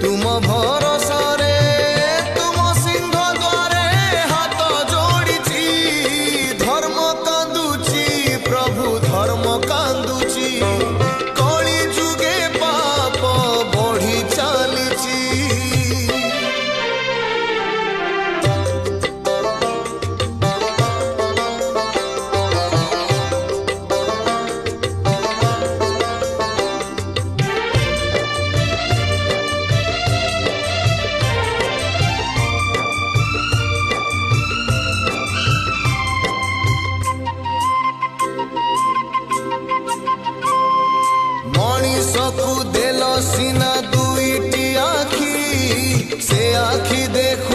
तुम भरोसा रे तुम सिंह द्वारे हाथ जोड़ी धर्म कांदुची प्रभु धर्म कांदुची कली जुगे पाप बढ़ी चली मनीषकु देल सीना दुईटी आखि से आखि देख